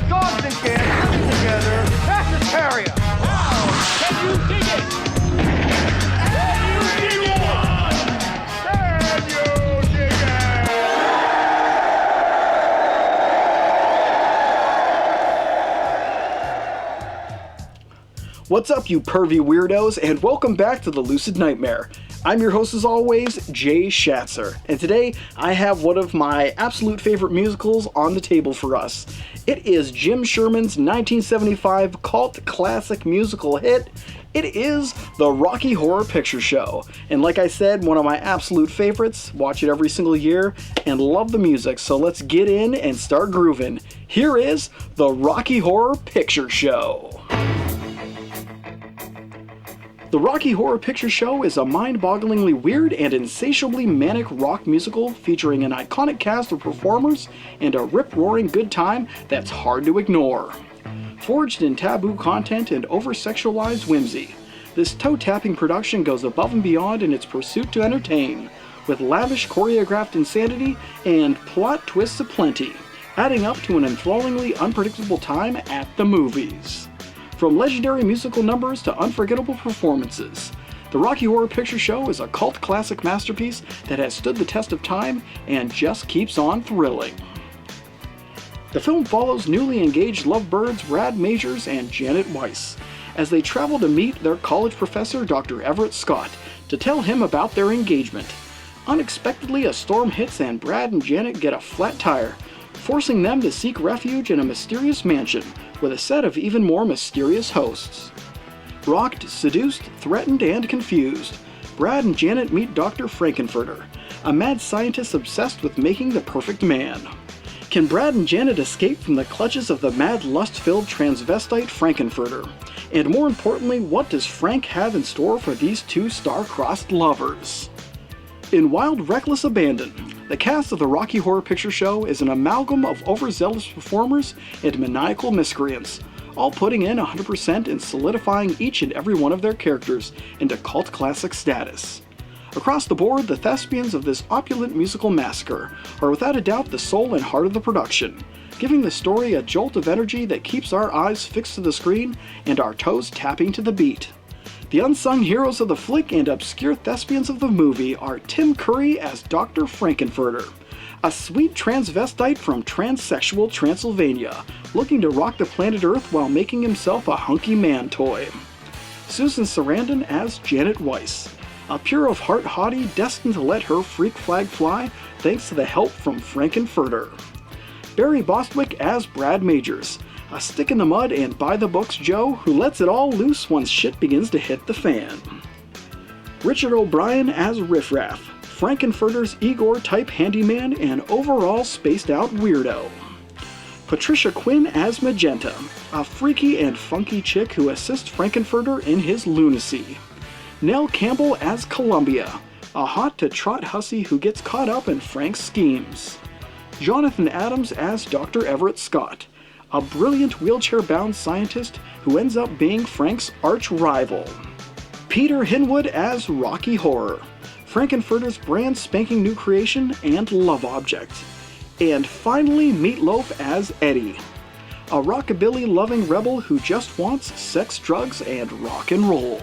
Dogs and cats living together. That's hysteria. Wow! Can you dig it? Can you dig it? Can you dig it? What's up, you pervy weirdos, and welcome back to the Lucid Nightmare. I'm your host as always, Jay Schatzer, and today I have one of my absolute favorite musicals on the table for us. It is Jim Sherman's 1975 cult classic musical hit. It is The Rocky Horror Picture Show, and like I said, one of my absolute favorites. Watch it every single year and love the music, so let's get in and start grooving. Here is The Rocky Horror Picture Show. The Rocky Horror Picture Show is a mind-bogglingly weird and insatiably manic rock musical featuring an iconic cast of performers and a rip-roaring good time that's hard to ignore. Forged in taboo content and over-sexualized whimsy, this toe-tapping production goes above and beyond in its pursuit to entertain, with lavish choreographed insanity and plot twists aplenty, adding up to an enthrallingly unpredictable time at the movies. From legendary musical numbers to unforgettable performances, The Rocky Horror Picture Show is a cult classic masterpiece that has stood the test of time and just keeps on thrilling. The film follows newly engaged lovebirds Brad Majors and Janet Weiss as they travel to meet their college professor Dr. Everett Scott to tell him about their engagement. Unexpectedly, a storm hits and Brad and Janet get a flat tire, forcing them to seek refuge in a mysterious mansion with a set of even more mysterious hosts. Rocked, seduced, threatened, and confused, Brad and Janet meet Dr. Frankenfurter, a mad scientist obsessed with making the perfect man. Can Brad and Janet escape from the clutches of the mad, lust-filled transvestite Frankenfurter? And more importantly, what does Frank have in store for these two star-crossed lovers? In wild, reckless abandon, the cast of the Rocky Horror Picture Show is an amalgam of overzealous performers and maniacal miscreants, all putting in 100% and solidifying each and every one of their characters into cult classic status. Across the board, the thespians of this opulent musical massacre are without a doubt the soul and heart of the production, giving the story a jolt of energy that keeps our eyes fixed to the screen and our toes tapping to the beat. The unsung heroes of the flick and obscure thespians of the movie are Tim Curry as Dr. Frankenfurter, a sweet transvestite from transsexual Transylvania, looking to rock the planet Earth while making himself a hunky man toy. Susan Sarandon as Janet Weiss, a pure of heart hottie destined to let her freak flag fly thanks to the help from Frankenfurter. Barry Bostwick as Brad Majors, a stick-in-the-mud and by-the-books Joe who lets it all loose once shit begins to hit the fan. Richard O'Brien as Riff Raff, Frankenfurter's Igor-type handyman and overall spaced-out weirdo. Patricia Quinn as Magenta, a freaky and funky chick who assists Frankenfurter in his lunacy. Nell Campbell as Columbia, a hot-to-trot hussy who gets caught up in Frank's schemes. Jonathan Adams as Dr. Everett Scott, a brilliant wheelchair-bound scientist who ends up being Frank's arch-rival. Peter Hinwood as Rocky Horror, Frankenfurter's brand spanking new creation and love object. And finally, Meatloaf as Eddie, a rockabilly-loving rebel who just wants sex, drugs, and rock and roll.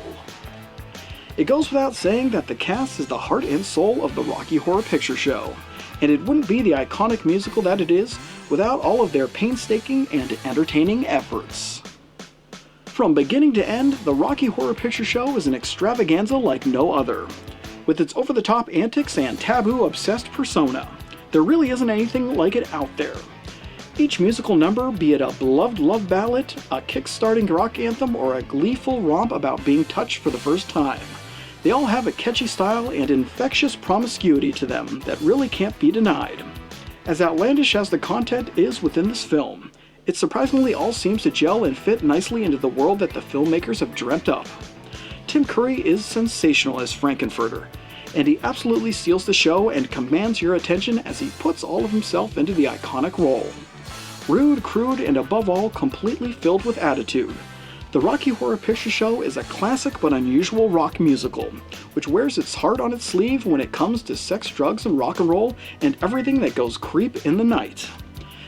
It goes without saying that the cast is the heart and soul of the Rocky Horror Picture Show, and it wouldn't be the iconic musical that it is without all of their painstaking and entertaining efforts. From beginning to end, the Rocky Horror Picture Show is an extravaganza like no other. With its over-the-top antics and taboo-obsessed persona, there really isn't anything like it out there. Each musical number, be it a beloved love ballad, a kick-starting rock anthem, or a gleeful romp about being touched for the first time, they all have a catchy style and infectious promiscuity to them that really can't be denied. As outlandish as the content is within this film, It surprisingly all seems to gel and fit nicely into the world that the filmmakers have dreamt up. Tim Curry is sensational as Frankenfurter, and he absolutely steals the show and commands your attention as he puts all of himself into the iconic role. Rude, crude, and above all, completely filled with attitude. The Rocky Horror Picture Show is a classic but unusual rock musical, which wears its heart on its sleeve when it comes to sex, drugs, and rock and roll, and everything that goes creep in the night.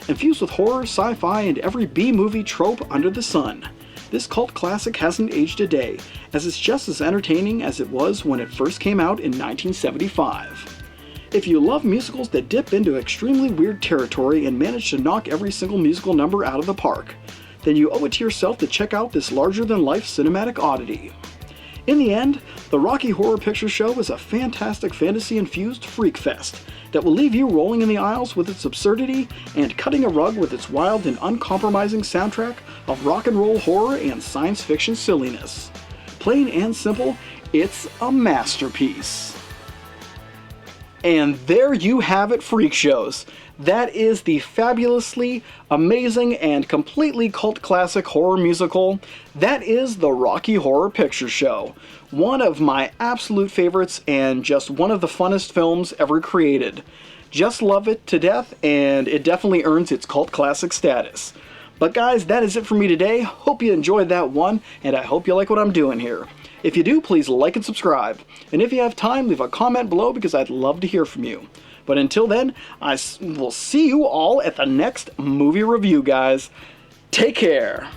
Infused with horror, sci-fi, and every B-movie trope under the sun, this cult classic hasn't aged a day, as it's just as entertaining as it was when it first came out in 1975. If you love musicals that dip into extremely weird territory and manage to knock every single musical number out of the park, then you owe it to yourself to check out this larger-than-life cinematic oddity. In the end, the Rocky Horror Picture Show is a fantastic fantasy-infused freak fest that will leave you rolling in the aisles with its absurdity and cutting a rug with its wild and uncompromising soundtrack of rock and roll horror and science fiction silliness. Plain and simple, it's a masterpiece. And there you have it, freak shows. That is the fabulously amazing and completely cult classic horror musical. That is the Rocky Horror Picture Show. One of my absolute favorites and just one of the funnest films ever created. Just love it to death, and it definitely earns its cult classic status. But guys, that is it for me today. Hope you enjoyed that one, and I hope you like what I'm doing here. If you do, please like and subscribe. And if you have time, leave a comment below because I'd love to hear from you. But until then, I will see you all at the next movie review, guys. Take care.